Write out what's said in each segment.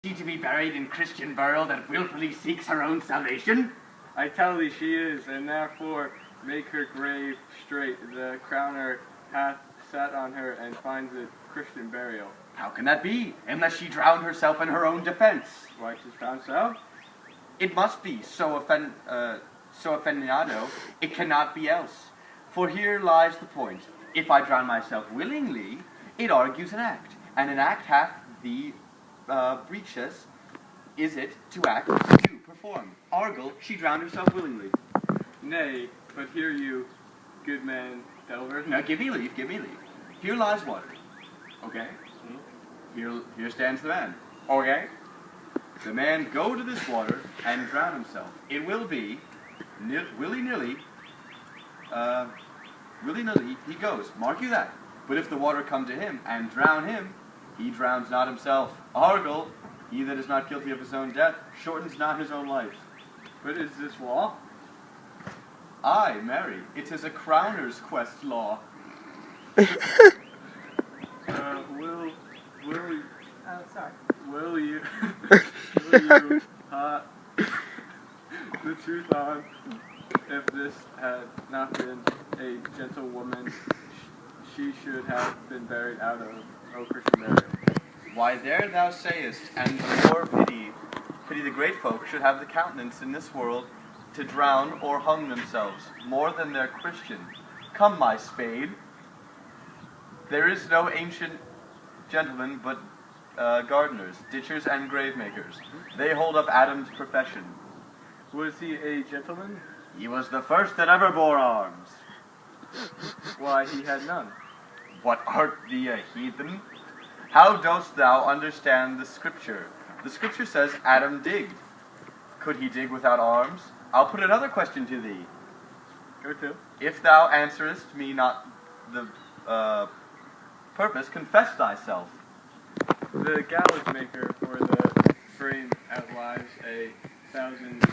She to be buried in Christian burial that wilfully seeks her own salvation? I tell thee she is, and therefore make her grave straight. The crowner hath sat on her, and finds it Christian burial. How can that be, unless she drowned herself in her own defense? Why, 'tis found so. It must be so offendado, it cannot be else. For here lies the point. If I drown myself willingly, it argues an act, and an act hath the breaches, is it to act, to perform. Argal, she drowned herself willingly. Nay, but hear you, good man, Delver. Now give me leave. Here lies water. Okay? Here stands the man. Okay? The man go to this water and drown himself. It will be, willy-nilly, he goes. Mark you that. But if the water come to him and drown him, he drowns not himself. Argal, he that is not guilty of his own death, shortens not his own life. But is this law? Aye, marry, it is a crowner's quest law. Will you the truth on, if this had not been a gentlewoman, she should have been buried out of Christian burial. Why there thou sayest, and the more pity the great folk should have the countenance in this world to drown or hung themselves, more than their Christian. Come, my spade. There is no ancient gentlemen but gardeners, ditchers, and grave makers. They hold up Adam's profession. Was he a gentleman? He was the first that ever bore arms. Why, he had none. What, art thee a heathen? How dost thou understand the Scripture? The Scripture says Adam digged. Could he dig without arms? I'll put another question to thee. Go to. If thou answerest me not the purpose, confess thyself. The gallows maker for the frame outlives 1,000.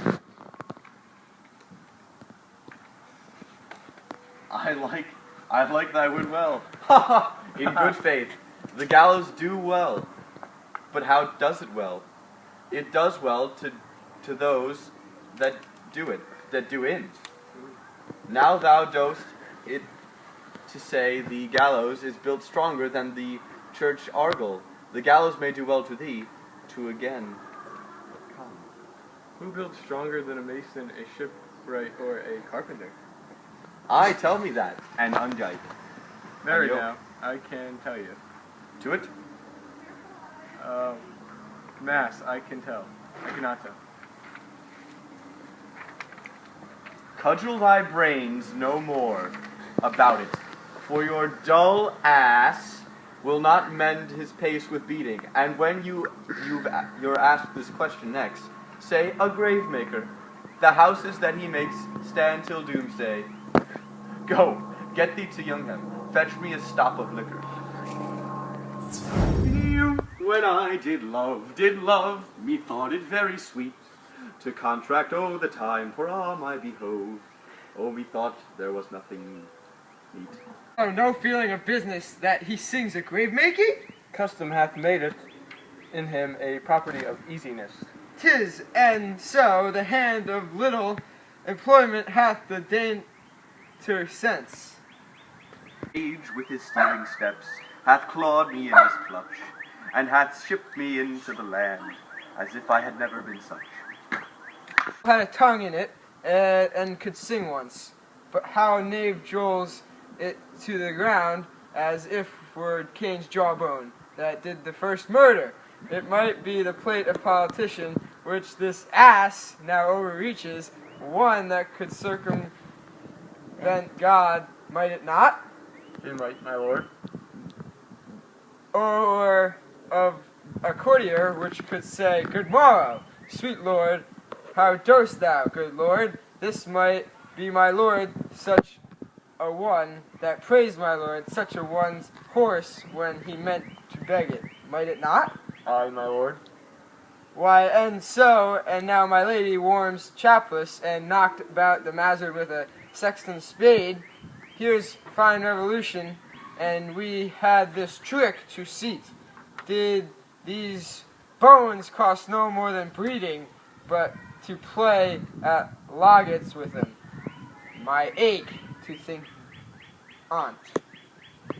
I like thy wit well. Ha ha! In good faith, the gallows do well. But how does it well? It does well to those that do it, that do in. Now thou dost it to say the gallows is built stronger than the church Argal. The gallows may do well to thee, to again come. Who builds stronger than a mason, a shipwright, or a carpenter? Aye, tell me that, and ungite. Very now, I can tell you. To it? Mass, I can tell. I cannot tell. Cudgel thy brains no more about it, for your dull ass will not mend his pace with beating. And when you're asked this question next, say, a grave maker. The houses that he makes stand till doomsday. Go, get thee to Youngham. Fetch me a stop of liquor. When I did love, me thought it very sweet to contract the time for all my behove. Me thought there was nothing neat. Oh, no feeling of business that he sings a grave making? Custom hath made it in him a property of easiness. 'Tis, and so the hand of little employment hath the dainter sense. Age with his stealing steps hath clawed me in his clutch, and hath shipped me into the land, as if I had never been such. Had a tongue in it, and could sing once, but how knave jolls it to the ground, as if were Cain's jawbone, that did the first murder. It might be the plate of politician, which this ass now overreaches, one that could circumvent God, might it not? It might, my lord. Or of a courtier, which could say, Good morrow, sweet lord, how dost thou, good lord? This might be my lord, such a one that praised my lord, such a one's horse when he meant to beg it, might it not? Aye, my lord. Why, and so, and now my lady warms chapless, and knocked about the mazzard with a sexton's spade. Here's fine revolution, and we had this trick to seat. Did these bones cost no more than breeding, but to play at loggets with him. My ache to think on't.